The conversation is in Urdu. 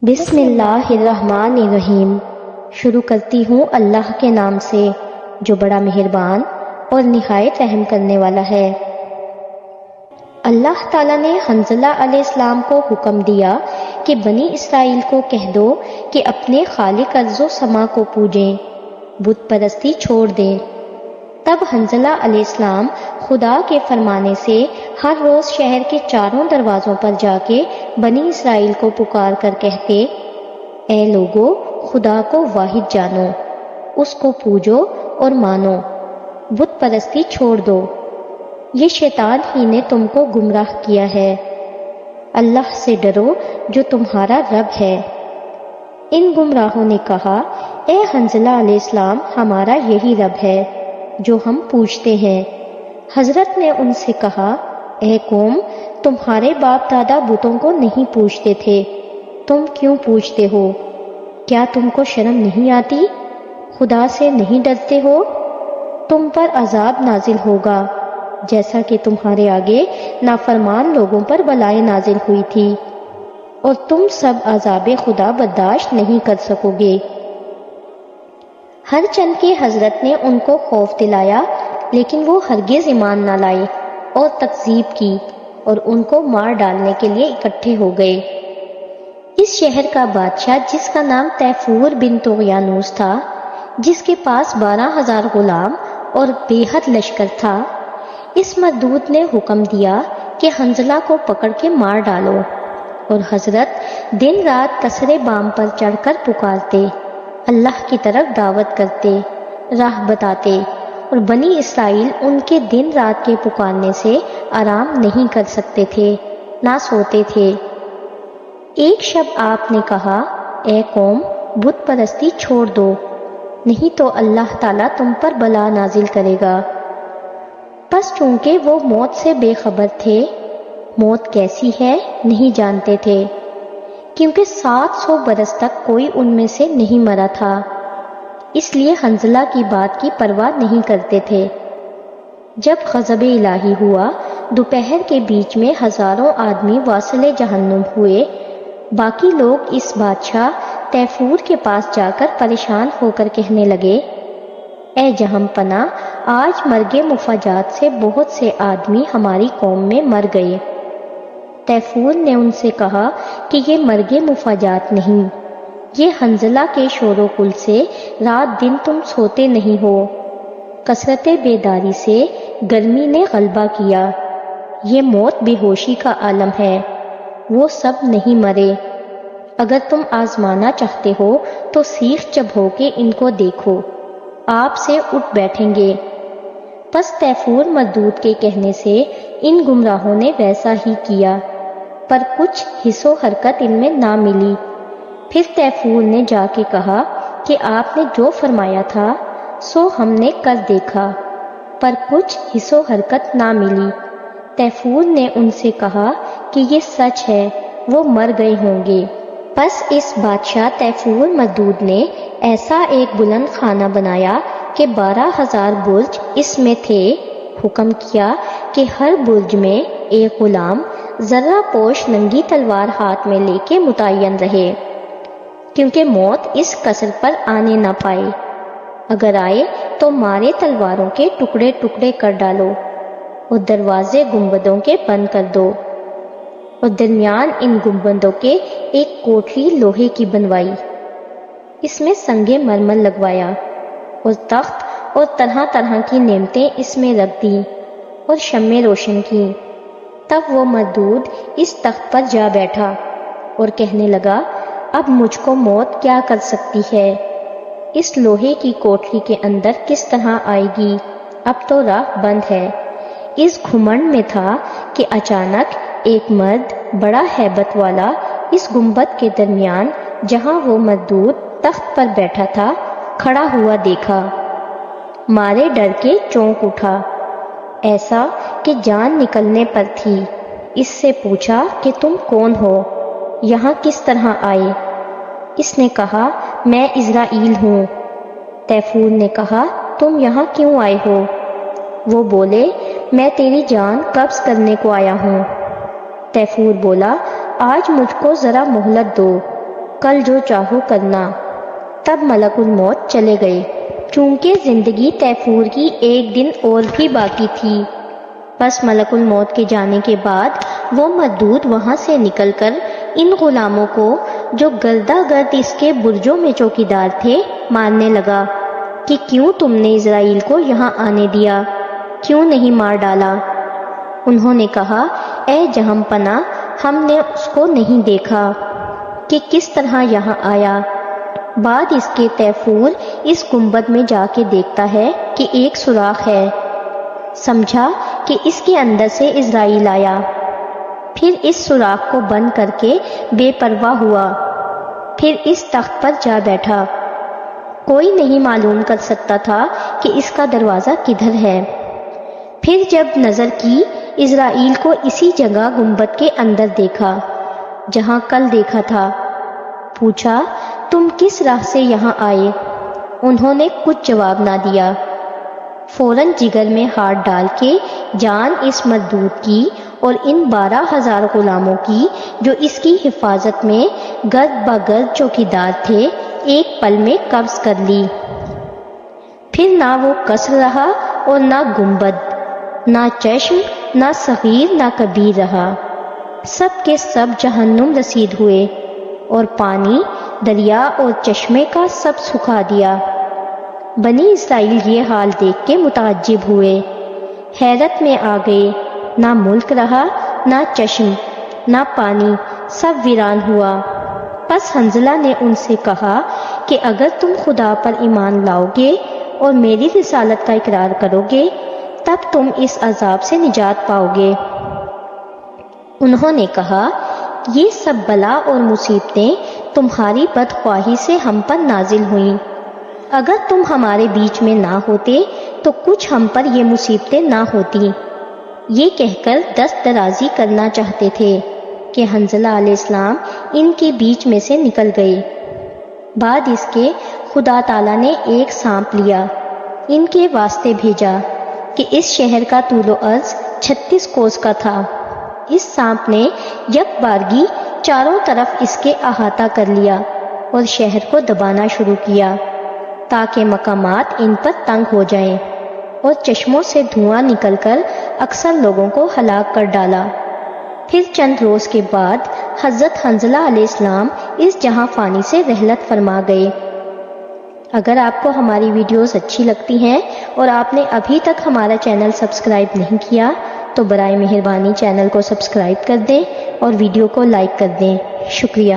بسم اللہ الرحمن الرحیم۔ شروع کرتی ہوں اللہ کے نام سے جو بڑا مہربان اور نہایت رحم کرنے والا ہے۔ اللہ تعالیٰ نے حنظلہ علیہ السلام کو حکم دیا کہ بنی اسرائیل کو کہہ دو کہ اپنے خالق ارض و سما کو پوجیں، بت پرستی چھوڑ دیں۔ تب حنظلہ علیہ السلام خدا کے فرمانے سے ہر روز شہر کے چاروں دروازوں پر جا کے بنی اسرائیل کو پکار کر کہتے، اے لوگو، خدا کو واحد جانو، اس کو پوجو اور مانو، بت پرستی چھوڑ دو، یہ شیطان ہی نے تم کو گمراہ کیا ہے۔ اللہ سے ڈرو جو تمہارا رب ہے۔ ان گمراہوں نے کہا، اے حنظلہ علیہ السلام، ہمارا یہی رب ہے جو ہم پوجتے ہیں۔ حضرت نے ان سے کہا، اے قوم، تمہارے باپ دادا بتوں کو نہیں پوجتے تھے، تم کیوں پوجتے ہو؟ کیا تم کو شرم نہیں آتی؟ خدا سے نہیں ڈرتے ہو؟ تم پر عذاب نازل ہوگا جیسا کہ تمہارے آگے نافرمان لوگوں پر بلائیں نازل ہوئی تھی، اور تم سب عذاب خدا برداشت نہیں کر سکو گے۔ ہر چند کے حضرت نے ان کو خوف دلایا، لیکن وہ ہرگز ایمان نہ لائے اور تکذیب کی، اور ان کو مار ڈالنے کے لیے اکٹھے ہو گئے۔ اس شہر کا بادشاہ، جس کا نام تیفور بن طغیانوس تھا، جس کے پاس 12,000 غلام اور بے حد لشکر تھا، اس مردود نے حکم دیا کہ حنظلہ کو پکڑ کے مار ڈالو، اور حضرت دن رات قصر بام پر چڑھ کر پکارتے، اللہ کی طرف دعوت کرتے، راہ بتاتے، اور بنی اسرائیل ان کے دن رات کے پکارنے سے آرام نہیں کر سکتے تھے، نہ سوتے تھے۔ ایک شب آپ نے کہا، اے قوم، بت پرستی چھوڑ دو، نہیں تو اللہ تعالیٰ تم پر بلا نازل کرے گا۔ پس چونکہ وہ موت سے بے خبر تھے، موت کیسی ہے نہیں جانتے تھے، کیونکہ 700 برس تک کوئی ان میں سے نہیں مرا تھا، اس لیے حنظلہ کی بات کی پرواہ نہیں کرتے تھے۔ جب غضب الہی ہوا، دوپہر کے بیچ میں ہزاروں آدمی واصل جہنم ہوئے۔ باقی لوگ اس بادشاہ تیفور کے پاس جا کر پریشان ہو کر کہنے لگے، اے جہم پناہ، آج مرگ مفاجات سے بہت سے آدمی ہماری قوم میں مر گئے۔ تیفور نے ان سے کہا کہ یہ مرگ مفاجات نہیں، یہ حنظلہ کے شور و کل سے رات دن تم سوتے نہیں ہو، کثرت بیداری سے گرمی نے غلبہ کیا، یہ موت بے ہوشی کا عالم ہے، وہ سب نہیں مرے۔ اگر تم آزمانا چاہتے ہو تو سیخ چبھو کے ان کو دیکھو، آپ سے اٹھ بیٹھیں گے۔ پس تیفور مردود کے کہنے سے ان گمراہوں نے ویسا ہی کیا، پر کچھ حس و حرکت ان میں نہ ملی۔ پھر تیفور نے جا کے کہا کہ آپ نے جو فرمایا تھا سو ہم نے کر دیکھا، پر کچھ حس و حرکت نہ ملی۔ تیفور نے ان سے کہا کہ یہ سچ ہے، وہ مر گئے ہوں گے۔ پس اس بادشاہ تیفور مردود نے ایسا ایک بلند خانہ بنایا کہ 12,000 برج اس میں تھے۔ حکم کیا کہ ہر برج میں ایک غلام ذرہ پوش ننگی تلوار ہاتھ میں لے کے متعین رہے، کیونکہ موت اس قصر پر آنے نہ پائے، اگر آئے تو مارے تلواروں کے ٹکڑے ٹکڑے کر ڈالو، اور دروازے گنبدوں کے بند کر دو، اور درمیان ان گنبدوں کے ایک کوٹری لوہے کی بنوائی، اس میں سنگ مرمر لگوایا، اور تخت اور طرح طرح کی نعمتیں اس میں رکھ دیں، اور شمعیں روشن کیں۔ تب وہ مردود اس تخت پر جا بیٹھا اور کہنے لگا، اب مجھ کو موت کیا کر سکتی ہے؟ اس لوہے کی کوٹری کے اندر کس طرح آئے گی؟ اب تو راہ بند ہے۔ اس گھمنڈ میں تھا کہ اچانک ایک مرد بڑا ہیبت والا اس گنبد کے درمیان، جہاں وہ مردود تخت پر بیٹھا تھا، کھڑا ہوا دیکھا۔ مارے ڈر کے چونک اٹھا، ایسا کہ جان نکلنے پر تھی۔ اس سے پوچھا کہ تم کون ہو؟ یہاں کس طرح آئے؟ اس نے کہا، میں عزرائیل ہوں۔ تیفور نے کہا، تم یہاں کیوں آئے ہو؟ وہ بولے، میں تیری جان قبض کرنے کو آیا ہوں۔ تیفور بولا، آج مجھ کو ذرا مہلت دو، کل جو چاہو کرنا۔ تب ملک الموت چلے گئے، چونکہ زندگی تیفور کی ایک دن اور بھی باقی تھی۔ بس ملک الموت کے جانے کے بعد وہ مردود وہاں سے نکل کر ان غلاموں کو جو گردہ گرد اس کے برجوں میں چوکیدار تھے مارنے لگا کہ کیوں تم نے اسرائیل کو یہاں آنے دیا، کیوں نہیں مار ڈالا؟ انہوں نے کہا، اے جہم پناہ، ہم نے اس کو نہیں دیکھا کہ کس طرح یہاں آیا۔ بعد اس کے تیفور اس گنبد میں جا کے دیکھتا ہے کہ ایک سوراخ ہے، سمجھا کہ اس کے اندر سے اسرائیل آیا۔ پھر اس سوراخ کو بند کر کے بے پرواہ ہوا، پھر اس تخت پر جا بیٹھا۔ کوئی نہیں معلوم کر سکتا تھا کہ اس کا دروازہ کدھر ہے۔ پھر جب نظر کی، اسرائیل کو اسی جگہ گنبد کے اندر دیکھا جہاں کل دیکھا تھا۔ پوچھا، تم کس راہ سے یہاں آئے؟ انہوں نے کچھ جواب نہ دیا۔ فوراً جگر میں ہاتھ ڈال کے جان اس مردود کی اور ان 12,000 غلاموں کی جو اس کی حفاظت میں گرد بگرد چوکیدار تھے ایک پل میں قبض کر لی۔ پھر نہ وہ قصر رہا اور نہ گنبد، نہ چشم، نہ صغیر نہ کبیر رہا، سب کے سب جہنم رسید ہوئے، اور پانی دریا اور چشمے کا سب سکھا دیا۔ بنی اسرائیل یہ حال دیکھ کے متعجب ہوئے، حیرت میں آ گئے، نہ ملک رہا، نہ چشم، نہ پانی، سب ویران ہوا۔ پس حنظلہ نے ان سے کہا کہ اگر تم خدا پر ایمان لاؤ گے اور میری رسالت کا اقرار کرو گے تب تم اس عذاب سے نجات پاؤ گے۔ انہوں نے کہا، یہ سب بلا اور مصیبتیں تمہاری بدخواہی سے ہم پر نازل ہوئیں۔ اگر تم ہمارے بیچ میں نہ ہوتے تو کچھ ہم پر یہ مصیبتیں نہ ہوتی۔ یہ کہہ کر دست درازی کرنا چاہتے تھے کہ حنظلہ علیہ السلام ان کے بیچ میں سے نکل گئے۔ بعد اس کے خدا تعالیٰ نے ایک سانپ لیا، ان کے واسطے بھیجا کہ اس شہر کا طول و عرض 36 کوس کا تھا۔ اس سانپ نے یک بارگی چاروں طرف اس کے احاطہ کر لیا اور شہر کو دبانا شروع کیا تاکہ مقامات ان پر تنگ ہو جائیں، اور چشموں سے دھواں نکل کر اکثر لوگوں کو ہلاک کر ڈالا۔ پھر چند روز کے بعد حضرت حنظلہ علیہ السلام اس جہاں فانی سے رحلت فرما گئے۔ اگر آپ کو ہماری ویڈیوز اچھی لگتی ہیں اور آپ نے ابھی تک ہمارا چینل سبسکرائب نہیں کیا تو برائے مہربانی چینل کو سبسکرائب کر دیں اور ویڈیو کو لائک کر دیں۔ شکریہ۔